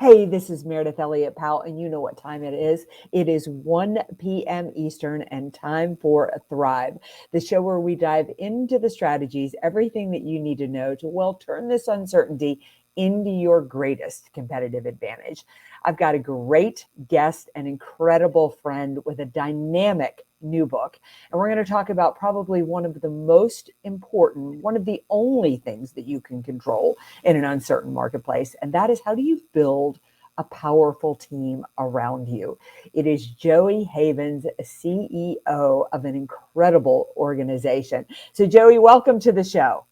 Hey, this is Meredith Elliott Powell, and you know what time it is. It is 1 p.m. Eastern and time for Thrive, the show where we dive into the strategies, everything that you need to know to, well, turn this uncertainty into your greatest competitive advantage. I've got a great guest, an incredible friend with a dynamic new book. And we're going to talk about probably one of the most important, one of the only things that you can control in an uncertain marketplace. And that is, how do you build a powerful team around you? It is Joey Havens, CEO of an incredible organization. So Joey, welcome to the show.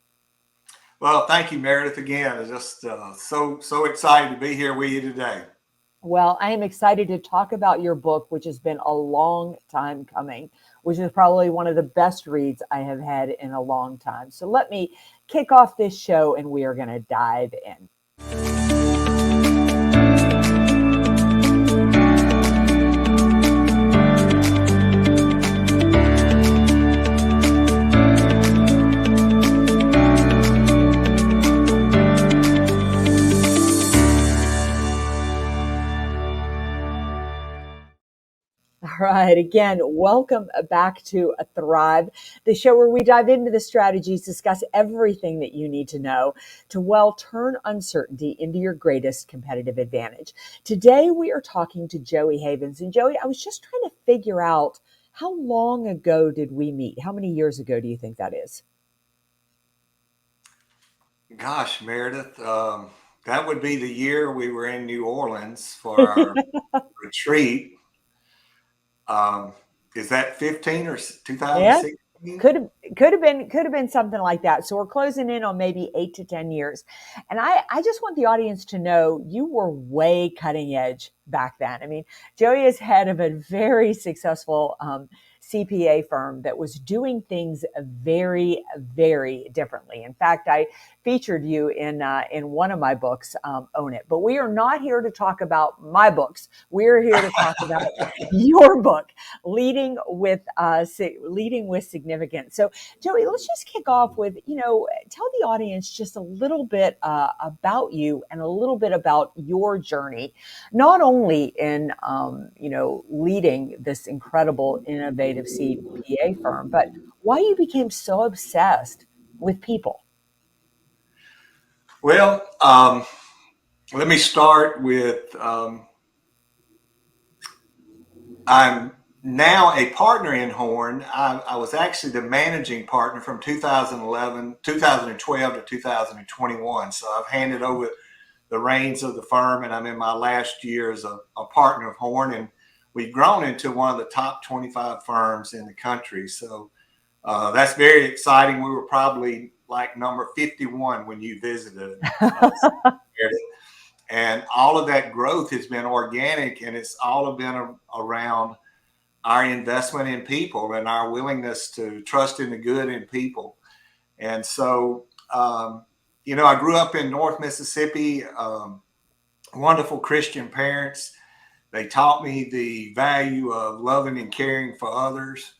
Well, thank you, Meredith. Again, I'm just so excited to be here with you today. Well, I am excited to talk about your book, which has been a long time coming, which is probably one of the best reads I have had in a long time. So let me kick off this show and we are going to dive in. All right. Again, welcome back to Thrive, the show where we dive into the strategies, discuss everything that you need to know to, well, turn uncertainty into your greatest competitive advantage. Today, we are talking to Joey Havens. And Joey, I was just trying to figure out, how long ago did we meet? How many years ago do you think that is? Gosh, Meredith, that would be the year we were in New Orleans for our retreat. Um, is that 15 or Yeah. 2016? Could have been something like that. So we're closing in on maybe 8 to 10 years. And I just want the audience to know you were way cutting edge back then. I mean, Joey is head of a very successful CPA firm that was doing things very, very differently. In fact, I featured you in one of my books, Own It. But we are not here to talk about my books. We're here to talk about your book, leading with significance. So, Joey, let's just kick off with, tell the audience just a little bit about you and a little bit about your journey, not only in, leading this incredible, innovative CPA firm, but why you became so obsessed with people. Well, let me start with I'm now a partner in Horn. I was actually the managing partner from 2012 to 2021. So I've handed over the reins of the firm, and I'm in my last year as a partner of Horn, and we've grown into one of the top 25 firms in the country. So that's very exciting. We were probably like number 51 when you visited. And all of that growth has been organic, and it's all been around our investment in people and our willingness to trust in the good in people. And so, I grew up in North Mississippi, wonderful Christian parents. They taught me the value of loving and caring for others,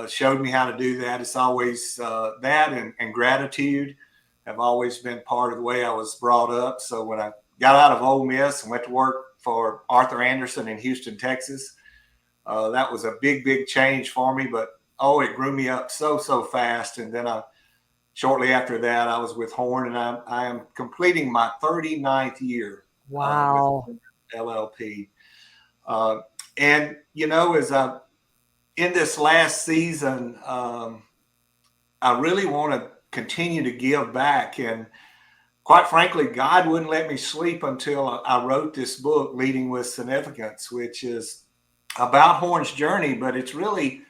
showed me how to do that. It's always that and gratitude have always been part of the way I was brought up. So when I got out of Ole Miss and went to work for Arthur Anderson in Houston, Texas, that was a big change for me. But it grew me up so fast. And then shortly after that, I was with Horn, and I am completing my 39th year with Wow. LLP. And as I in this last season, I really want to continue to give back. And quite frankly, God wouldn't let me sleep until I wrote this book, Leading with Significance, which is about Horn's journey, but it's really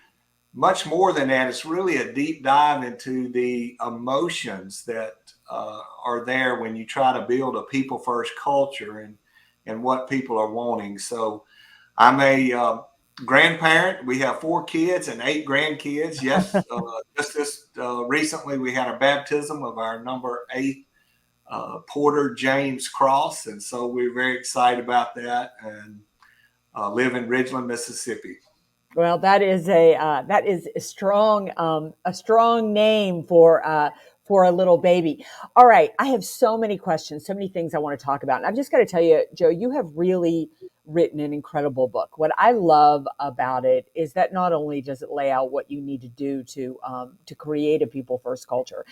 much more than that. It's really a deep dive into the emotions that are there when you try to build a people first culture and what people are wanting. So I'm a grandparent. We have 4 kids and 8 grandkids. Yes, just this recently we had a baptism of our number 8 Porter James Cross, and so we're very excited about that. And live in Ridgeland, Mississippi. Well, that is a strong name for a little baby. All right. I have so many questions, so many things I want to talk about. And I've just got to tell you, Joe, you have really written an incredible book. What I love about it is that not only does it lay out what you need to do to create a people first culture,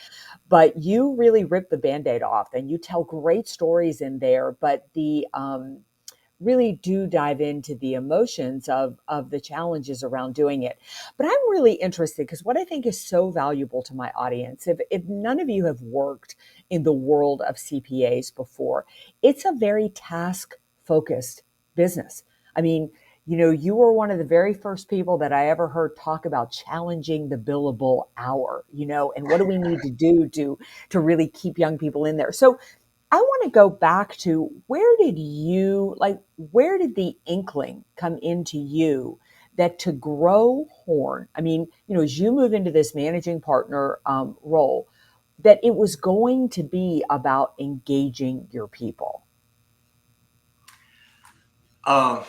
but you really rip the Band-Aid off and you tell great stories in there. But the really do dive into the emotions of the challenges around doing it. But I'm really interested because what I think is so valuable to my audience, if none of you have worked in the world of CPAs before, it's a very task focused business. I mean, you were one of the very first people that I ever heard talk about challenging the billable hour, and what do we need to do to really keep young people in there. So I want to go back to where did the inkling come into you that to grow Horn? I mean, as you move into this managing partner role, that it was going to be about engaging your people. Uh,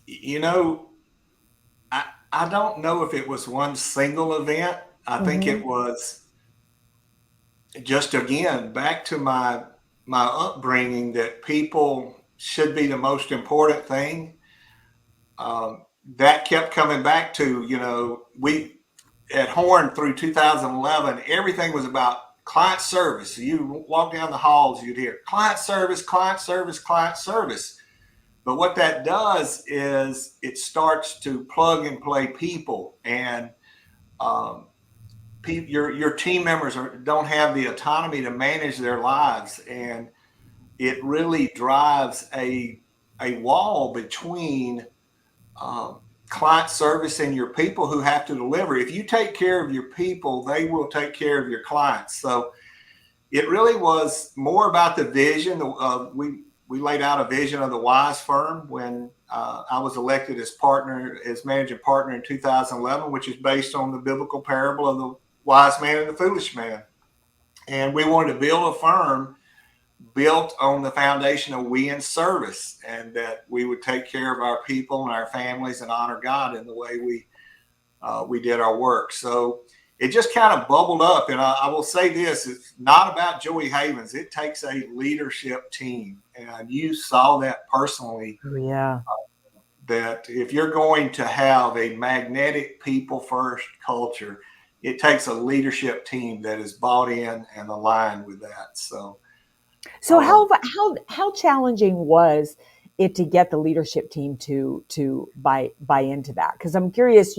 you know, I don't know if it was one single event. I think Mm-hmm. it was just again back to my upbringing that people should be the most important thing. That kept coming back to, we at Horn through 2011, everything was about client service. So you walk down the halls, you'd hear client service, client service, client service. But what that does is it starts to plug and play people, and um, your team members don't have the autonomy to manage their lives, and it really drives a wall between um, client service and your people who have to deliver. If you take care of your people, they will take care of your clients. So it really was more about the vision. We laid out a vision of the Wise Firm when I was elected as managing partner in 2011, which is based on the biblical parable of the wise man and the foolish man. And we wanted to build a firm built on the foundation of we in service, and that we would take care of our people and our families and honor God in the way we did our work. So it just kind of bubbled up. And I will say this, it's not about Joey Havens. It takes a leadership team. And you saw that personally, Oh, yeah. that if you're going to have a magnetic people first culture, it takes a leadership team that is bought in and aligned with that. So, So um, how challenging was it to get the leadership team to buy into that? Because I'm curious,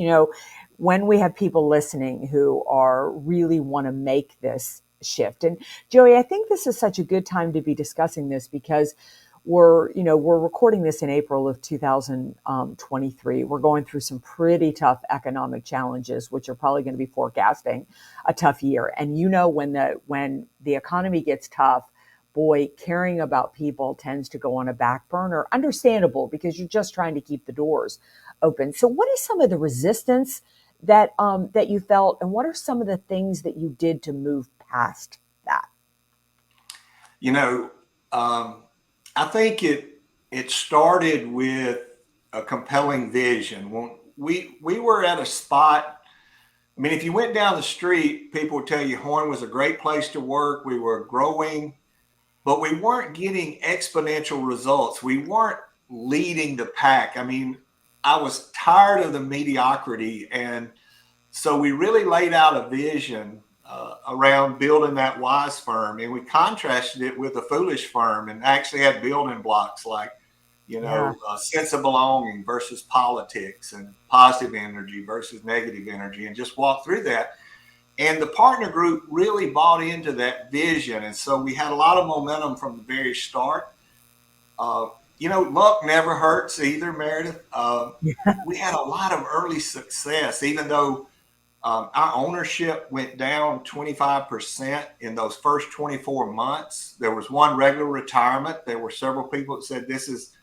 when we have people listening who are really want to make this shift. And Joey, I think this is such a good time to be discussing this because we're recording this in April of 2023. We're going through some pretty tough economic challenges, which are probably going to be forecasting a tough year. And when the economy gets tough, boy, caring about people tends to go on a back burner. Understandable because you're just trying to keep the doors open. So, what is some of the resistance that you felt, and what are some of the things that you did to move past that? you know, um, I think it started with a compelling vision. When we were at a spot. I mean, if you went down the street, people would tell you Horn was a great place to work. We were growing, but we weren't getting exponential results. We weren't leading the pack. I mean, I was tired of the mediocrity, and so we really laid out a vision around building that wise firm, and we contrasted it with a foolish firm, and actually had building blocks like Yeah. a sense of belonging versus politics, and positive energy versus negative energy, and just walk through that. And the partner group really bought into that vision, and so we had a lot of momentum from the very start. Uh, Luck never hurts either, Meredith. We had a lot of early success, even though our ownership went down 25% in those first 24 months. There was one regular retirement. There were several people that said, "This is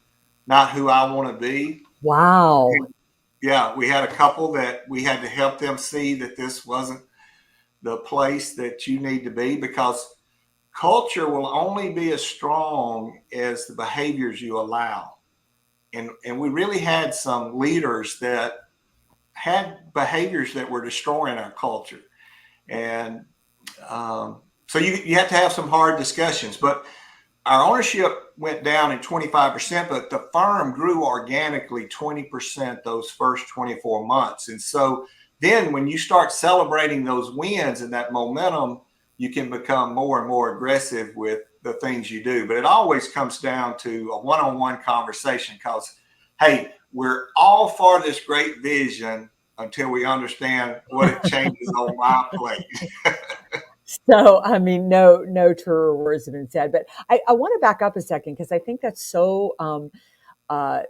not who I want to be." Wow. And yeah, we had a couple that we had to help them see that this wasn't the place that you need to be, because culture will only be as strong as the behaviors you allow. And we really had some leaders that had behaviors that were destroying our culture. And So you have to have some hard discussions. But our ownership went down in 25%, but the firm grew organically 20% those first 24 months. And so then when you start celebrating those wins and that momentum, you can become more and more aggressive with the things you do. But it always comes down to a one-on-one conversation because, hey, we're all for this great vision until we understand what it changes on my plate. So, I mean, no truer words have been said. But I want to back up a second because I think that's so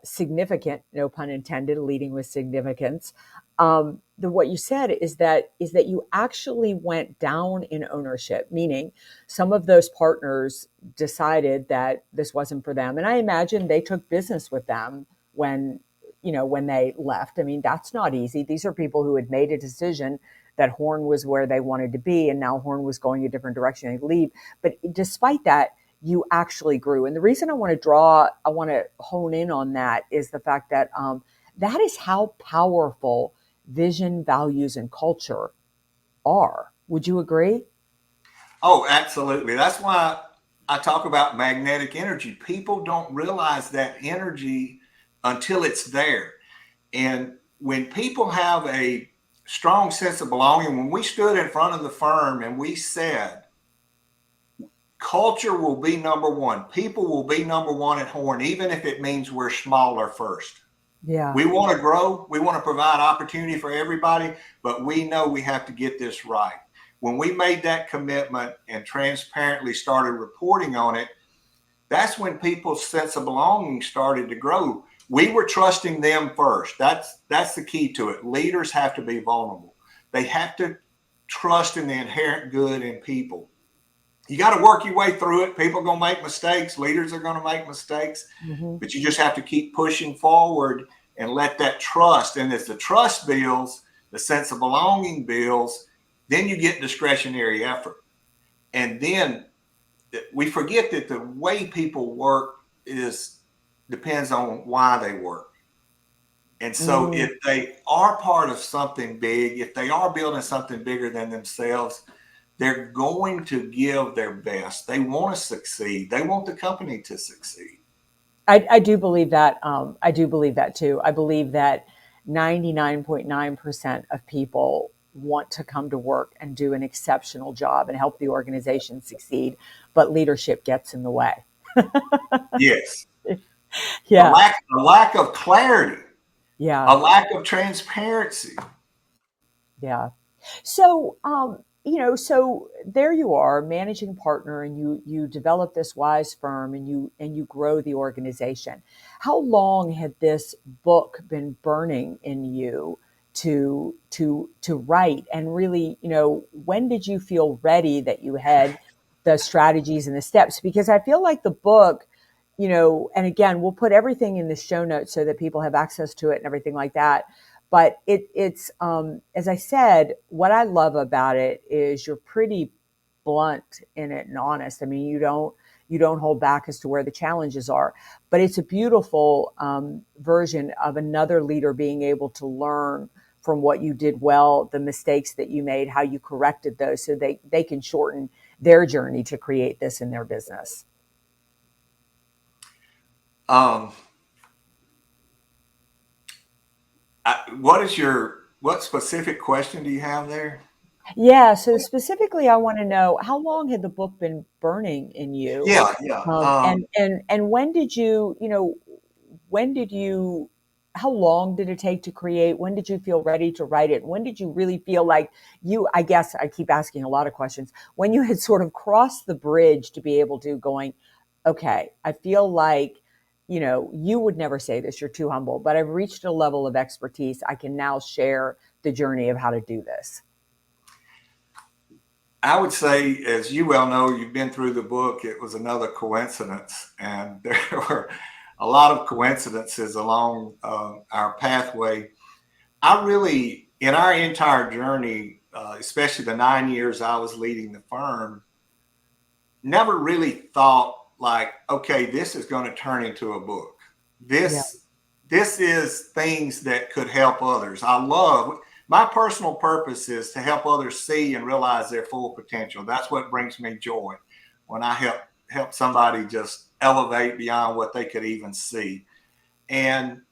significant, no pun intended, leading with significance. What you said is that you actually went down in ownership, meaning some of those partners decided that this wasn't for them, and I imagine they took business with them when when they left. I mean, that's not easy. These are people who had made a decision that Horn was where they wanted to be, and now Horn was going a different direction. They leave, but despite that, you actually grew. And the reason I want to hone in on that is the fact that that is how powerful vision, values, and culture are. Would you agree? Oh, absolutely. That's why I talk about magnetic energy. People don't realize that energy until it's there. And when people have a strong sense of belonging, when we stood in front of the firm and we said, culture will be number one, people will be number one at Horn, even if it means we're smaller first. Yeah. We want to grow, we want to provide opportunity for everybody, but we know we have to get this right. When we made that commitment and transparently started reporting on it, that's when people's sense of belonging started to grow. We were trusting them first. That's the key to it. Leaders have to be vulnerable. They have to trust in the inherent good in people. You got to work your way through it. People are going to make mistakes. Leaders are going to make mistakes, Mm-hmm. but you just have to keep pushing forward and let that trust. And as the trust builds, the sense of belonging builds, then you get discretionary effort. And then we forget that the way people work is depends on why they work. And so Mm. if they are part of something big, if they are building something bigger than themselves, they're going to give their best. They want to succeed. They want the company to succeed. I do believe that. I do believe that too. I believe that 99.9% of people want to come to work and do an exceptional job and help the organization succeed, but leadership gets in the way. Yes. A Yeah. lack, a lack of clarity, Yeah. a lack of transparency. Yeah. So, so there you are, managing partner, and you develop this wise firm, and you grow the organization. How long had this book been burning in you to write? And really, when did you feel ready that you had the strategies and the steps? Because I feel like the book, and again, we'll put everything in the show notes so that people have access to it and everything like that. But it's as I said, what I love about it is you're pretty blunt in it and honest. I mean, you don't hold back as to where the challenges are, but it's a beautiful version of another leader being able to learn from what you did well, the mistakes that you made, how you corrected those, so they can shorten their journey to create this in their business. Um, what specific question do you have there? Yeah. So specifically, I want to know how long had the book been burning in you, Yeah, yeah. and when did when did you, how long did it take to create? When did you feel ready to write it? When did you really feel like you? I guess I keep asking a lot of questions. When you had sort of crossed the bridge to be able to going, okay, I feel like. You would never say this, you're too humble, but I've reached a level of expertise. I can now share the journey of how to do this. I would say, as you well know, you've been through the book, it was another coincidence. And there were a lot of coincidences along our pathway. I really, in our entire journey, especially the 9 years I was leading the firm, never really thought like, okay, this is going to turn into a book. Yeah. This is things that could help others. I love. my personal purpose is to help others see and realize their full potential. That's what brings me joy, when I help somebody just elevate beyond what they could even see. And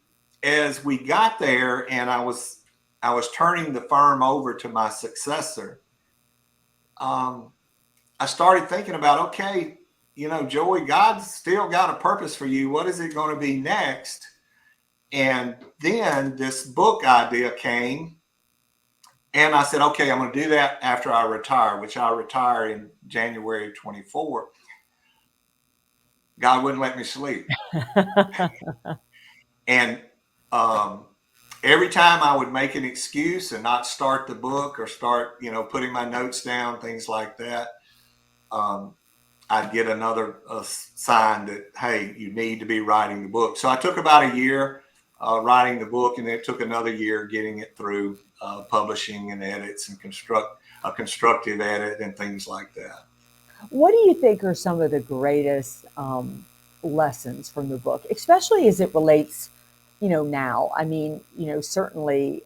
as we got there, and I was turning the firm over to my successor, I started thinking about, okay, Joey, God's still got a purpose for you. What is it going to be next? And then this book idea came, and I said, okay, I'm going to do that after I retire, which I retire in January 24. God wouldn't let me sleep. And every time I would make an excuse and not start the book, or start, putting my notes down, things like that, I'd get another sign that, hey, you need to be writing the book. So I took about a year writing the book, and then it took another year getting it through publishing and edits and a constructive edit and things like that. What do you think are some of the greatest lessons from the book, especially as it relates, now? I mean, certainly,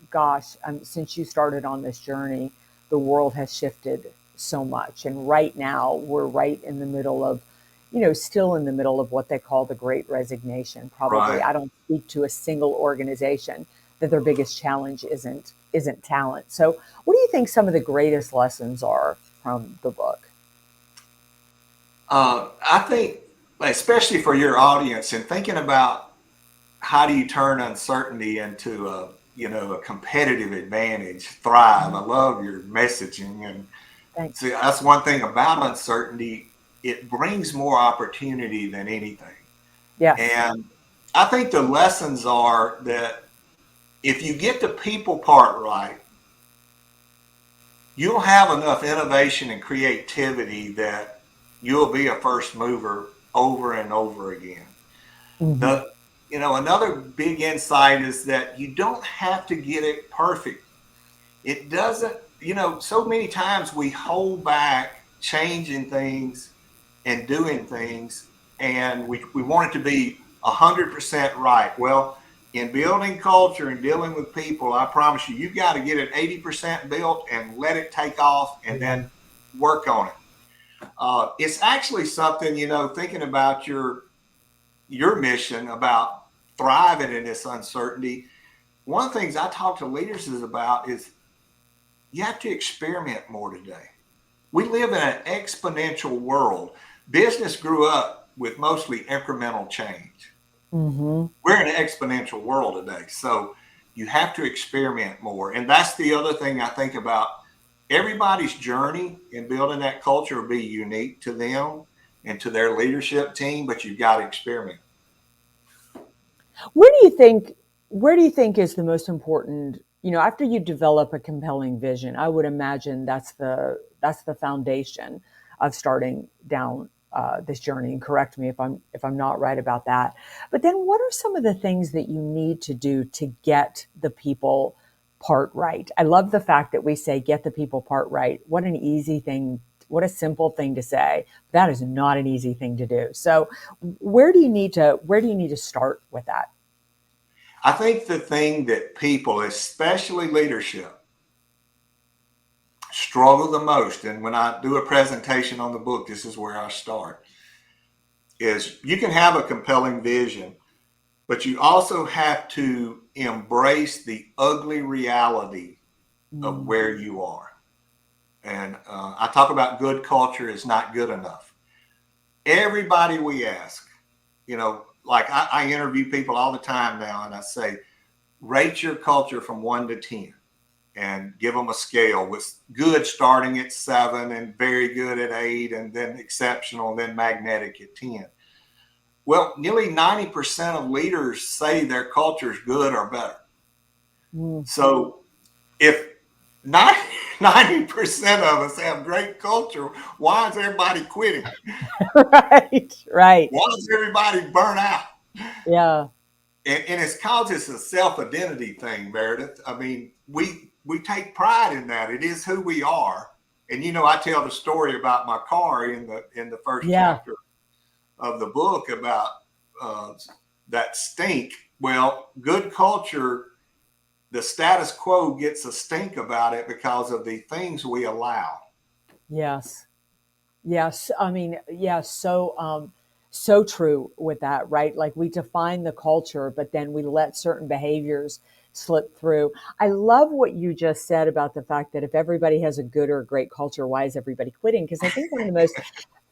gosh, since you started on this journey, the world has shifted so much. And right now, we're right in the middle of, still in the middle of what they call the Great Resignation. Probably, Right. I don't speak to a single organization that their biggest challenge isn't talent. So, what do you think some of the greatest lessons are from the book? I think, especially for your audience, and thinking about how do you turn uncertainty into a competitive advantage, thrive. I love your messaging. And Thanks. see, that's one thing about uncertainty. It brings more opportunity than anything. Yes. And I think the lessons are that if you get the people part right, you'll have enough innovation and creativity that you'll be a first mover over and over again. Hmm. The, another big insight is that you don't have to get it perfect. It doesn't, so many times we hold back changing things and doing things, and we want it to be 100% right. Well, in building culture and dealing with people, I promise you, you've got to get it 80% built and let it take off, and Yeah. then work on it. It's actually something, thinking about your mission about thriving in this uncertainty. One of the things I talk to leaders about is you have to experiment more today. We live in an exponential world. Business grew up with mostly incremental change. Hmm. We're in an exponential world today. So you have to experiment more. And that's the other thing I think about. Everybody's journey in building that culture will be unique to them and to their leadership team, but you've got to experiment. Where do you think where do you think is the most important, after you develop a compelling vision? I would imagine that's the foundation of starting down this journey. And correct me if I'm not right about that. But then, what are some of the things that you need to do to get the people part right? I love the fact that we say get the people part right. What an easy thing. What a simple thing to say. That is not an easy thing to do. So, where do you need to start with that? I think the thing that people, especially leadership, struggle the most, and when I do a presentation on the book, this is where I start, is you can have a compelling vision, but you also have to embrace the ugly reality of Mm. where you are. And I talk about good culture is not good enough. Everybody we ask, like I interview people all the time now, and I say, rate your culture from 1 to 10 and give them a scale, with good starting at 7 and very good at 8 and then exceptional and then magnetic at 10. Well, nearly 90% of leaders say their culture is good or better. Mm. So if 90% of us have great culture, why is everybody quitting? Right, right. Why is everybody burnt out? Yeah. And it's cause it's a self-identity thing, Meredith. I mean, we take pride in that. It is who we are. And I tell the story about my car in the first Yeah. chapter of the book about uh, that stink. Well, good culture the status quo gets a stink about it because of the things we allow. Yes. Yes. I mean, yes. So true with that, right? Like we define the culture, but then we let certain behaviors slip through. I love what you just said about the fact that if everybody has a good or a great culture, why is everybody quitting? Because I think one of the most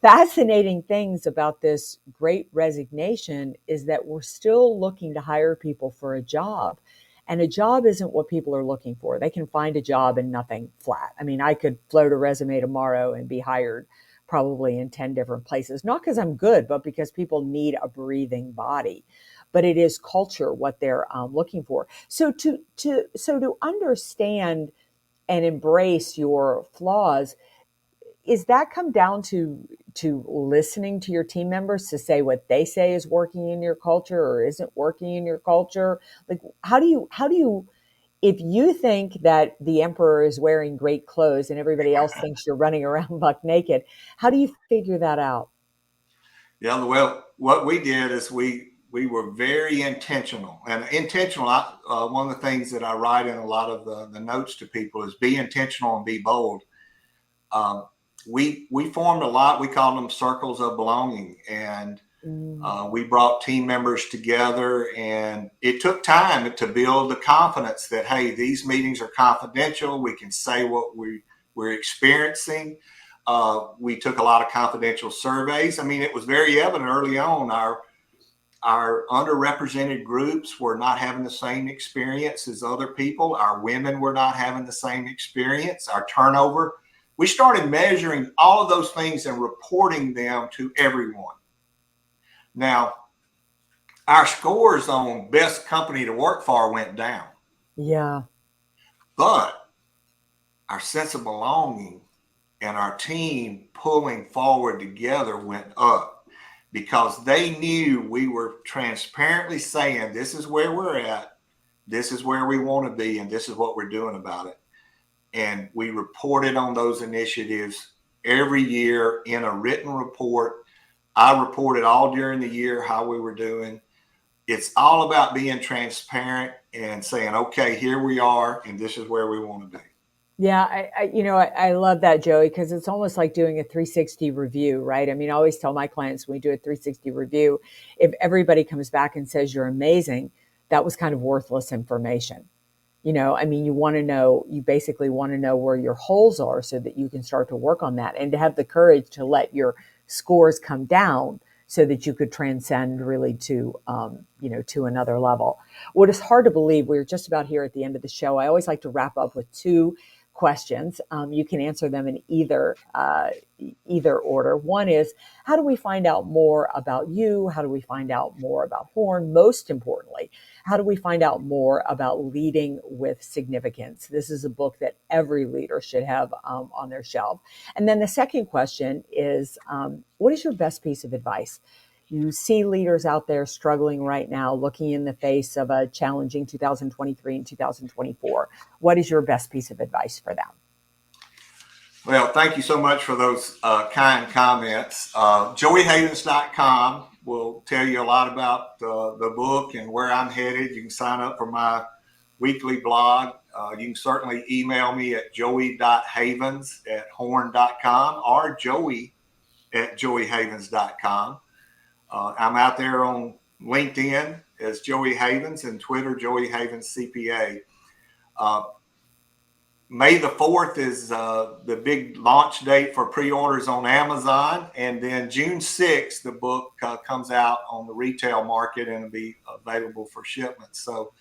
fascinating things about this great resignation is that we're still looking to hire people for a job. And a job isn't what people are looking for. They can find a job and nothing flat. I mean, I could float a resume tomorrow and be hired probably in 10 different places, not because I'm good, but because people need a breathing body. But it is culture what they're looking for. So to understand and embrace your flaws, is that come down to listening to your team members to say what they say is working in your culture or isn't working in your culture? Like how do you if you think that the emperor is wearing great clothes and everybody else thinks you're running around buck naked, how do you figure that out? Yeah, well, what we did is we were very intentional and intentional. One of the things that I write in a lot of the notes to people is be intentional and be bold. Um, we formed a lot. We called them circles of belonging, and Mm, we brought team members together, and it took time to build the confidence that, hey, these meetings are confidential. We can say what we're experiencing. We took a lot of confidential surveys. I mean, it was very evident early on. Our underrepresented groups were not having the same experience as other people. Our women were not having the same experience. Our turnover. We started measuring all of those things and reporting them to everyone. Now, our scores on best company to work for went down, yeah. but our sense of belonging and our team pulling forward together went up because they knew we were transparently saying, this is where we're at, this is where we want to be, and this is what we're doing about it. And we reported on those initiatives every year in a written report. I reported all during the year how we were doing. It's all about being transparent and saying, okay, here we are, and this is where we want to be. Yeah, I love that, Joey, because it's almost like doing a 360 review, right? I mean, I always tell my clients when we do a 360 review, if everybody comes back and says you're amazing, that was kind of worthless information. I mean, you basically want to know where your holes are so that you can start to work on that and to have the courage to let your scores come down so that you could transcend really to another level. What is hard to believe, we're just about here at the end of the show. I always like to wrap up with two questions. You can answer them in either order. One is, how do we find out more about you? How do we find out more about Horn? Most importantly, how do we find out more about leading with significance? This is a book that every leader should have on their shelf. And then the second question is, what is your best piece of advice? You see leaders out there struggling right now, looking in the face of a challenging 2023 and 2024. What is your best piece of advice for them? Well, thank you so much for those kind comments. JoeyHavens.com will tell you a lot about the book and where I'm headed. You can sign up for my weekly blog. You can certainly email me at joey.havens@horn.com or joey@joeyhavens.com. I'm out there on LinkedIn as Joey Havens and Twitter, Joey Havens CPA. Uh, May the 4th is the big launch date for pre-orders on Amazon. And then June 6th, the book comes out on the retail market and will be available for shipment. So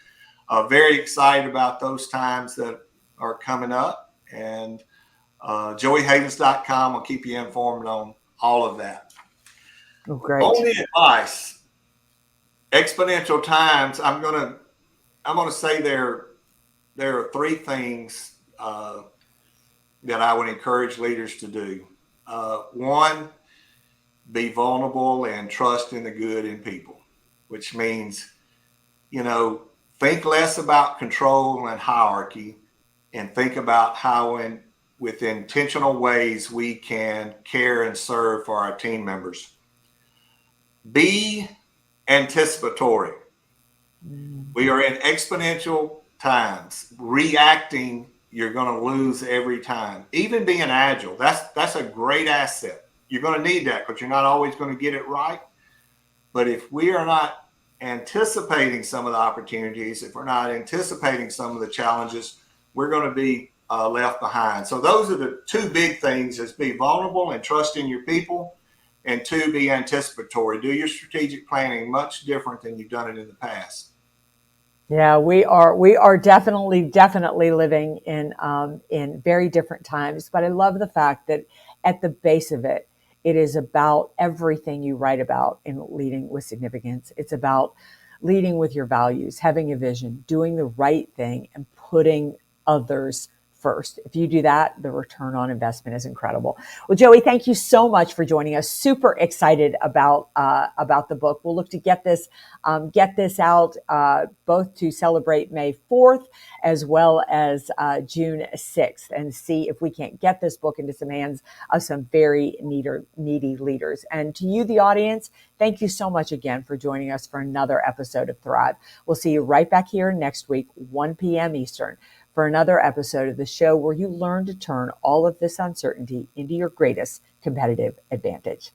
very excited about those times that are coming up. And joeyhavens.com will keep you informed on all of that. Oh, great. On the advice, exponential times, I'm gonna say there are three things that I would encourage leaders to do. One, be vulnerable and trust in the good in people, which means, think less about control and hierarchy and think about how with intentional ways we can care and serve for our team members. Be anticipatory. Mm, We are in exponential times. Reacting, you're going to lose every time. Even being agile, that's a great asset. You're going to need that because you're not always going to get it right. But if we are not anticipating some of the opportunities, if we're not anticipating some of the challenges, we're going to be left behind. So those are the two big things: is be vulnerable and trust in your people, and two, be anticipatory. Do your strategic planning much different than you've done it in the past. Yeah, we are definitely living in very different times. But I love the fact that at the base of it, it is about everything you write about in Leading with Significance. It's about leading with your values, having a vision, doing the right thing, and putting others first. If you do that, the return on investment is incredible. Well, Joey, thank you so much for joining us. Super excited about the book. We'll look to get this out both to celebrate May 4th as well as June 6th, and see if we can't get this book into some hands of some very needy leaders. And to you, the audience, thank you so much again for joining us for another episode of Thrive. We'll see you right back here next week, 1 p.m. Eastern, for another episode of the show where you learn to turn all of this uncertainty into your greatest competitive advantage.